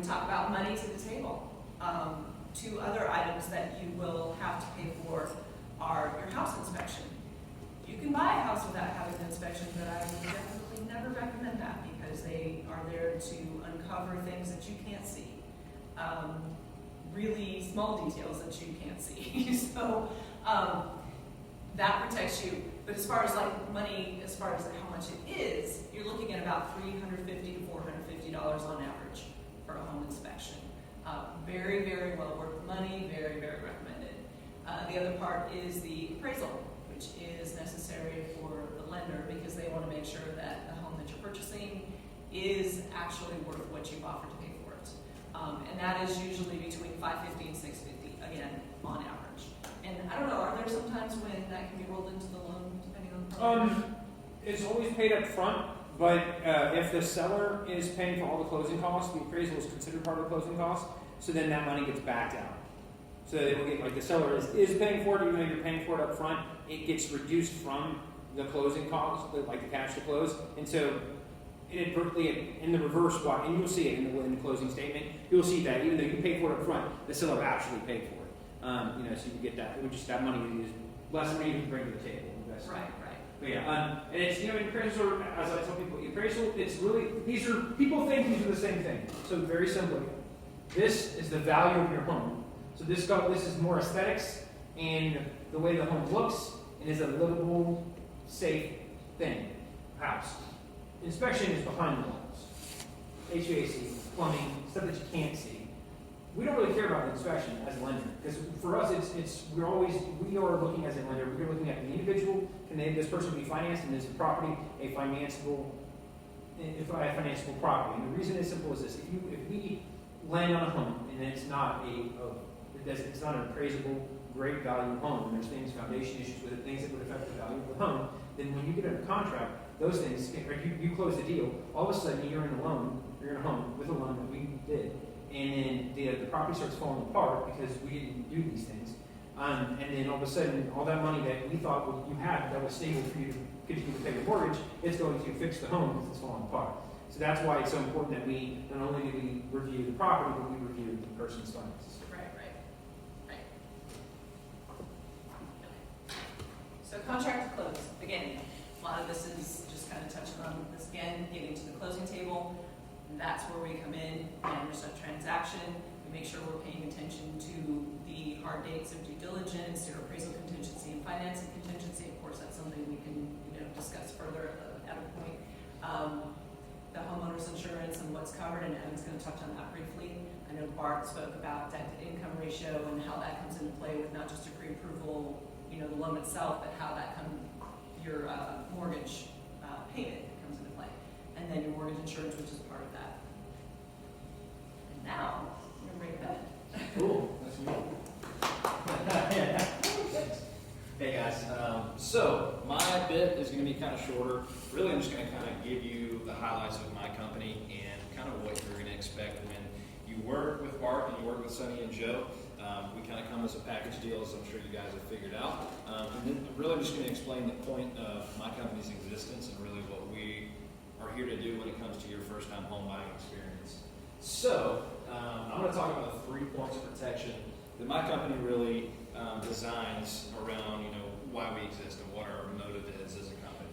talk about money to the table. Two other items that you will have to pay for are your house inspection. You can buy a house without having an inspection, but I would definitely never recommend that because they are there to uncover things that you can't see. Really small details that you can't see. So that protects you. But as far as like money, as far as how much it is, you're looking at about $350 to $450 on average for a home inspection. Very, very well worth the money, very, very recommended. The other part is the appraisal, which is necessary for the lender because they want to make sure that the home that you're purchasing is actually worth what you've offered to pay for it. And that is usually between $550 and $650, again, on average. And I don't know, are there some times when that can be rolled into the loan, depending on the program? It's always paid up front, but if the seller is paying for all the closing costs, the appraisal is considered part of the closing costs, so then that money gets backed out. So they will get, like the seller is paying for it, even though you're paying for it up front, it gets reduced from the closing costs, like the cash to close. And so inadvertently, in the reverse, and you'll see it in the closing statement, you'll see that even though you paid for it up front, the seller actually paid for it. So you get that. It would just, that money is less money you can bring to the table. Right. But yeah, and it's, appraisal, as I tell people, appraisal, it's really, people think these are the same thing. So very simply, this is the value of your home. So this is more aesthetics and the way the home looks and is a livable, safe thing, house. Inspection is behind the walls. HVAC, plumbing, stuff that you can't see. We don't really care about the inspection as a lender because for us, we are looking as a lender. We're looking at the individual. Can this person be financed, and is the property a financeable property? And the reason is simple as this: if we land on a home and it's not it's not an appraisable, great value home, and there's things, foundation issues with it, things that would affect the value of the home, then when you get under contract, those things, or you close the deal, all of a sudden you're in a home with a loan that we did. And then the property starts falling apart because we didn't do these things. And then all of a sudden, all that money that we thought you had that was stable for you to continue to pay your mortgage, it's going to fix the home because it's falling apart. So that's why it's so important that we, not only do we review the property, but we review the person's finances. Right. So contract to close. Again, a lot of this is just kind of touching on this again, getting to the closing table. And that's where we come in, manage that transaction. We make sure we're paying attention to the hard dates of due diligence, your appraisal contingency and financing contingency. Of course, that's something we can discuss further at a point. The homeowner's insurance and what's covered, and Evan's going to touch on that briefly. I know Bart spoke about debt to income ratio and how that comes into play with not just a pre-approval, the loan itself, but how that your mortgage payment comes into play. And then your mortgage insurance, which is part of that. And now, we're ready to bed. Cool. That's me. Hey guys, so my bit is going to be kind of shorter. Really, I'm just going to kind of give you the highlights of my company and kind of what you're going to expect when you work with Bart and you work with Sonny and Joe. We kind of come as a package deal, as I'm sure you guys have figured out. And then really I'm just going to explain the point of my company's existence and really what we are here to do when it comes to your first-time home buying experience. So I'm going to talk about the 3 points of protection that my company really designs around, why we exist and what our motive is as a company.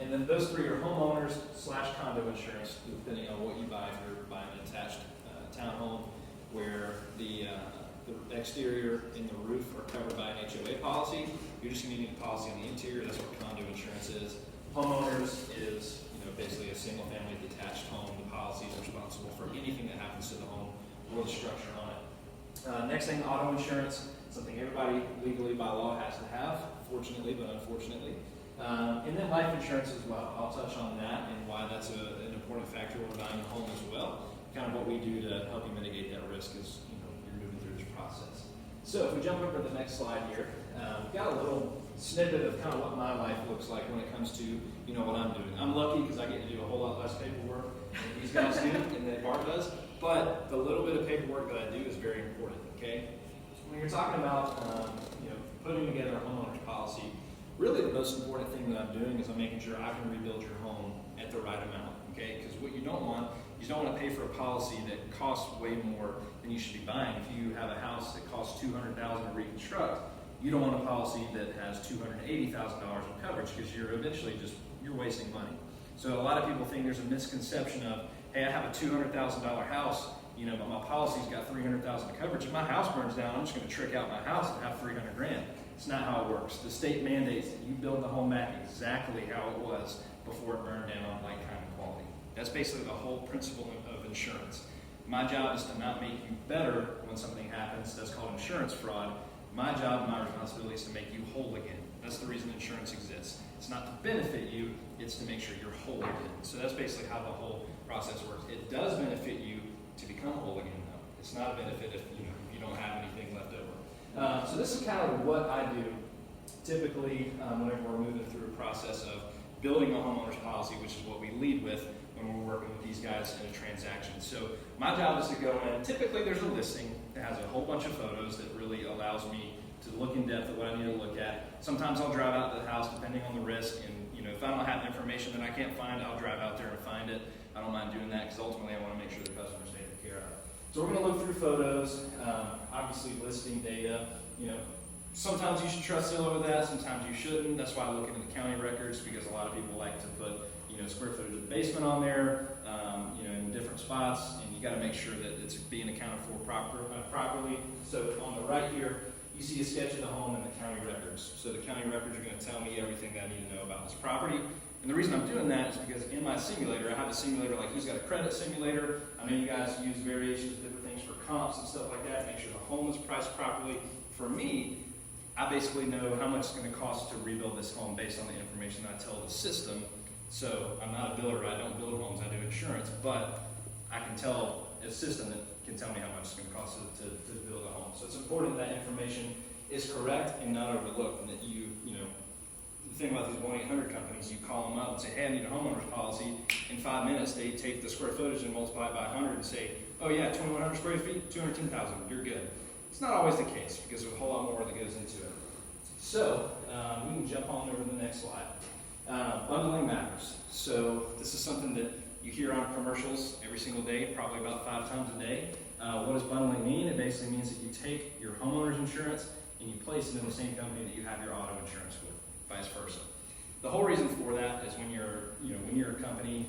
And then those 3 are homeowners / condo insurance, depending on what you buy. If you're buying an attached townhome, where the exterior and the roof are covered by an HOA policy, you're just going to need a policy on the interior. That's what condo insurance is. Homeowners is basically a single-family detached home. The policy is responsible for anything that happens to the home or the structure on it. Next thing, auto insurance, something everybody legally by law has to have, fortunately but unfortunately. And then life insurance as well. I'll touch on that and why that's an important factor when buying a home as well. Kind of what we do to help you mitigate that risk as you're moving through this process. So if we jump over to the next slide here, we've got a little snippet of kind of what my life looks like when it comes to what I'm doing. I'm lucky because I get to do a whole lot less paperwork than these guys do and that Bart does, but the little bit of paperwork that I do is very important, okay? So when you're talking about putting together a homeowner's policy, really the most important thing that I'm doing is I'm making sure I can rebuild your home at the right amount, okay? Because what you don't want, you you don't want to pay for a policy that costs way more than you should be buying. If you have a house that costs $200,000 to reconstruct, you don't want a policy that has $280,000 of coverage, because you're wasting money. So a lot of people think there's a misconception of, hey, I have a $200,000 house, but my policy's got $300,000 of coverage. If my house burns down, I'm just going to trick out my house and have $300,000. It's not how it works. The state mandates that you build the home back exactly how it was before it burned down, like, kind, and quality. That's basically the whole principle of insurance. My job is to not make you better when something happens. That's called insurance fraud. My job and my responsibility is to make you whole again. That's the reason insurance exists. It's not to benefit you, it's to make sure you're whole again. So that's basically how the whole process works. It does benefit you to become whole again, though. It's not a benefit if you don't have anything left over. So this is kind of what I do typically whenever we're moving through a process of building a homeowner's policy, which is what we lead with when we're working with these guys in a transaction. So my job is to go in. Typically there's a listing that has a whole bunch of photos that really allows me to look in depth at what I need to look at. Sometimes I'll drive out to the house depending on the risk, and if I don't have information that I can't find, I'll drive out there and find it. I don't mind doing that because ultimately I want to make sure the customer's taken care of. So we're going to look through photos, obviously listing data. Sometimes you should trust Zillow with that, sometimes you shouldn't. That's why I look into the county records, because a lot of people like to put square footage of the basement on there, in different spots, and you got to make sure that it's being accounted for properly. So on the right here, you see a sketch of the home in the county records. So the county records are going to tell me everything that I need to know about this property. And the reason I'm doing that is because in my simulator, I have a simulator like Who's Got a Credit simulator. I know you guys use variations of different things for comps and stuff like that to make sure the home is priced properly. For me, I basically know how much it's going to cost to rebuild this home based on the information that I tell the system. So I'm not a builder, I don't build homes, I do insurance, but I can tell a system that can tell me how much it's going to cost to build a home. So it's important that information is correct and not overlooked, and that the thing about these 1-800 companies, you call them up and say, hey, I need a homeowner's policy. In 5 minutes, they take the square footage and multiply it by 100 and say, oh yeah, 2,100 square feet, 210,000, you're good. It's not always the case, because there's a whole lot more that goes into it. So we can jump on over to the next slide. Bundling matters. So this is something that you hear on commercials every single day, probably about 5 times a day. What does bundling mean? It basically means that you take your homeowner's insurance and you place it in the same company that you have your auto insurance with, vice versa. The whole reason for that is when you're a company,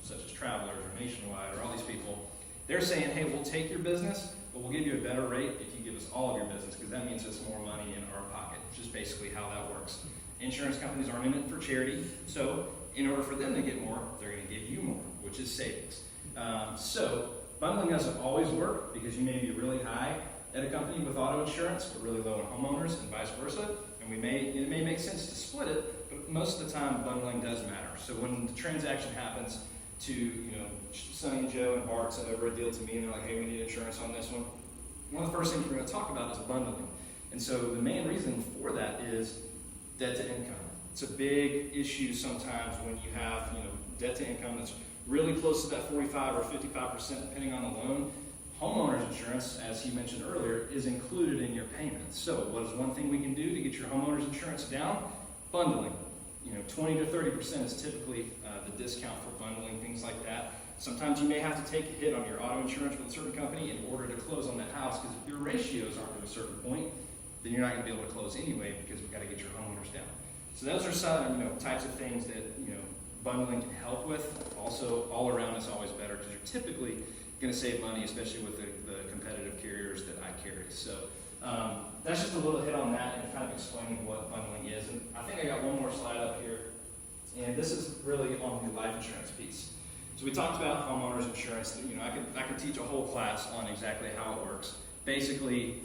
such as Travelers or Nationwide or all these people, they're saying, hey, we'll take your business, but we'll give you a better rate if you give us all of your business, because that means it's more money in our pocket, which is basically how that works. Insurance companies aren't in it for charity, so in order for them to get more, they're going to give you more, which is savings. So bundling doesn't always work, because you may be really high at a company with auto insurance, but really low in homeowners, and vice versa. And it may make sense to split it, but most of the time bundling does matter. So when the transaction happens to Sonny and Joe and Bart send over a deal to me, and they're like, hey, we need insurance on this one. One of the first things we're going to talk about is bundling. And so the main reason for that is debt to income. It's a big issue sometimes when you have debt to income that's really close to that 45 or 55% depending on the loan. Homeowner's insurance, as he mentioned earlier, is included in your payments. So what is one thing we can do to get your homeowner's insurance down? Bundling. 20 to 30% is typically the discount for bundling, things like that. Sometimes you may have to take a hit on your auto insurance with a certain company in order to close on that house, because if your ratios aren't to a certain point, then you're not going to be able to close anyway, because we've got to get your homeowners down. So those are some types of things that bundling can help with. Also, all around it's always better, because you're typically going to save money, especially with the competitive carriers that I carry. So that's just a little hit on that and kind of explaining what bundling is. And I think I got one more slide up here, and this is really on the life insurance piece. So we talked about homeowners insurance. I could teach a whole class on exactly how it works. Basically,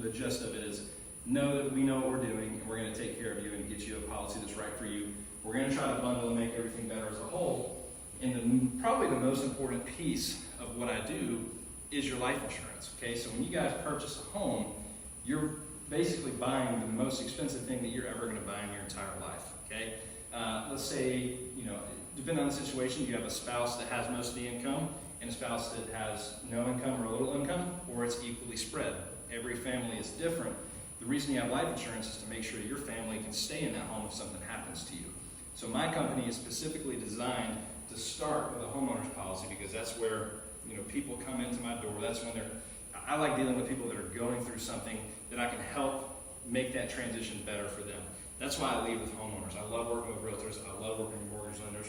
the gist of it is know that we know what we're doing, and we're going to take care of you and get you a policy that's right for you. We're going to try to bundle and make everything better as a whole. And probably the most important piece of what I do is your life insurance. Okay, so when you guys purchase a home, you're basically buying the most expensive thing that you're ever going to buy in your entire life. Okay, let's say depending on the situation, you have a spouse that has most of the income and a spouse that has no income or little income, or it's equally spread. Every family is different. The reason you have life insurance is to make sure your family can stay in that home if something happens to you. So my company is specifically designed to to start with a homeowner's policy because that's where, you know, people come into my door. That's when I like dealing with people that are going through something that I can help make that transition better for them. That's why I lead with homeowners. I love working with realtors. I love working with mortgage lenders.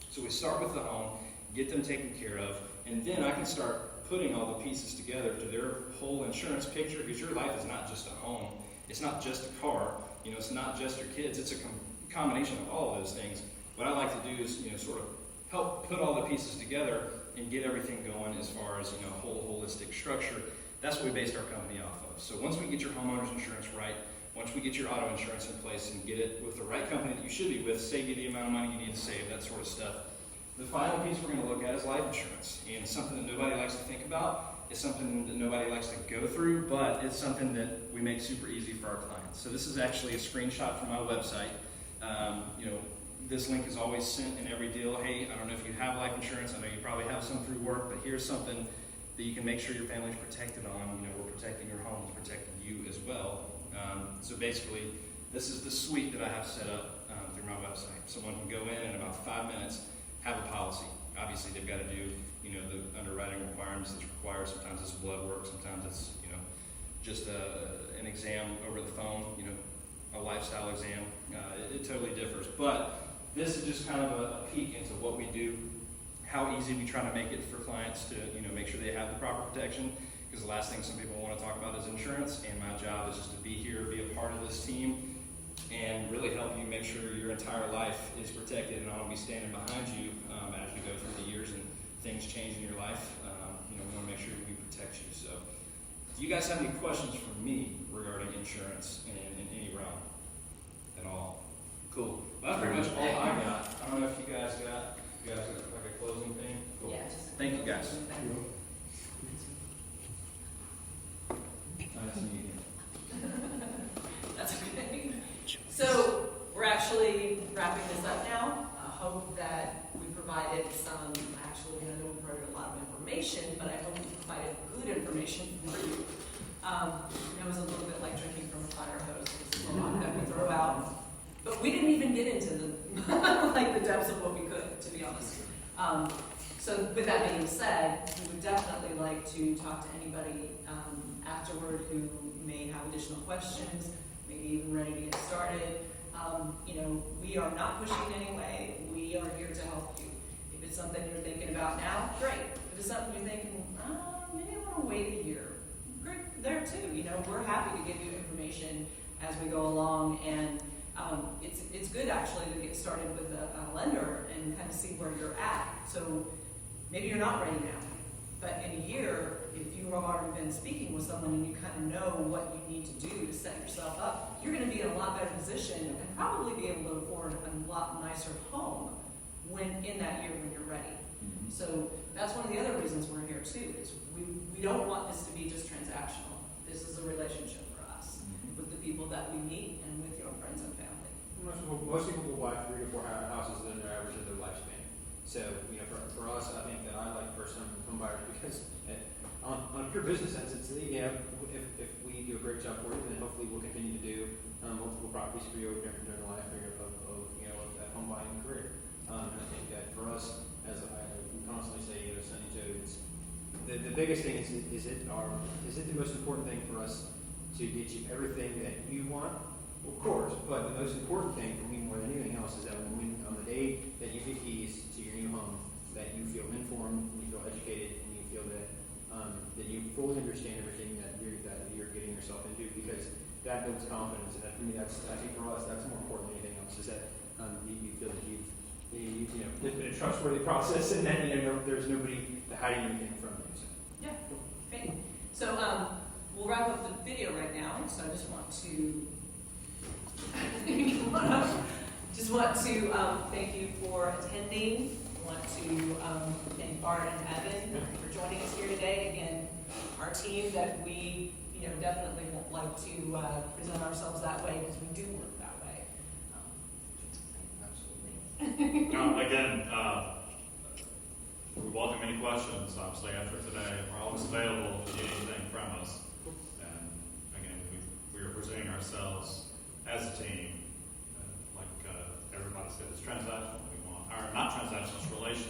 So we start with the home, get them taken care of, and then I can start putting all the pieces together to their whole insurance picture, because your life is not just a home. It's not just a car. You know, it's not just your kids. It's a combination of all of those things. What I like to do is, you know, sort of help put all the pieces together and get everything going as far as, you know, whole holistic structure. That's what we based our company off of. So once we get your homeowner's insurance right, once we get your auto insurance in place and get it with the right company that you should be with, save you the amount of money you need to save, that sort of stuff. The final piece we're going to look at is life insurance. And it's something that nobody likes to think about. It's something that nobody likes to go through, but it's something that we make super easy for our clients. So this is actually a screenshot from my website. You know, this link is always sent in every deal. Hey, I don't know if you have life insurance. I know you probably have some through work, but here's something that you can make sure your family's protected on. You know, we're protecting your home, we're protecting you as well. So basically, this is the suite that I have set up through my website. Someone can go in about 5 minutes, have a policy. Obviously, they've got to do, you know, the underwriting requirements that's required. Sometimes it's blood work, sometimes it's, you know, just an exam over the phone, you know, a lifestyle exam. It totally differs. But this is just kind of a peek into what we do, how easy we try to make it for clients to, you know, make sure they have the proper protection. Because the last thing some people want to talk about is insurance, and my job is just to be here, be a part of this team, and really help you make sure your entire life is protected, and I'll be standing behind you as you go through the years and things change in your life. You know, we want to make sure we protect you. So, do you guys have any questions for me regarding insurance in any realm at all? Cool. Well, that's pretty much all I got. I don't know if you guys got like a closing thing? Cool. Yeah, Thank you guys. Nice to meet you. That's okay. So we're actually wrapping this up now. I hope that we provided some, actually, I know we provided a lot of information, but I hope we provided good information for you. It was a little bit like drinking from a fire hose. There's a lot that we throw out. But we didn't even get into the like the depths of what we could, to be honest. So with that being said, we would definitely like to talk to anybody afterward who may have additional questions, maybe even ready to get started. You know, we are not pushing in any way. We are here to help you. If it's something you're thinking about now, great. If it's something you're thinking, maybe I want to wait a year, great, there too. You know, we're happy to give you information as we go along, and it's good actually to get started with a lender and kind of see where you're at. So maybe you're not ready now, but in a year, if you have already been speaking with someone and you kind of know what you need to do to set yourself up, you're going to be in a lot better position and probably be able to afford a lot nicer home in that year when you're ready. Mm-hmm. So that's one of the other reasons we're here too, is we don't want this to be just transactional. This is a relationship for us with the people that we meet and with your friends and family. Most people will buy 3 to 4 houses in their average of their lifespan. So, you know, for us, I think that I like first-time home buyers because on pure business sense, it's if we do a great job for you, then hopefully we'll continue to do multiple properties for you over during the life of you know, that home buying career. And I think that for us, as we constantly say, you know, Sunny Joe, the biggest thing is it the most important thing for us to get you everything that you want? Of course, but the most important thing for me more than anything else is that when on the day that you get keys to your new home, that you feel informed, and you feel educated, and you feel that you fully understand everything that you're getting yourself into, because that builds confidence. And that, for me, I think for us, that's more important than anything else. Is that you feel that you know, there's been a trustworthy process, and then you know there's nobody hiding anything from you. So. Yeah, great. So we'll wrap up the video right now. So I just want to thank you for attending. I want to thank Bart and Evan for joining us here today. Again, our team that we, you know, definitely won't like to present ourselves that way because we do work that way. Absolutely. Again, we welcome any questions, obviously, after today. We're always available if you need anything from us. And again, we are presenting ourselves as a team. Like everybody said, it's transactional. We want, or not transactional, it's relational.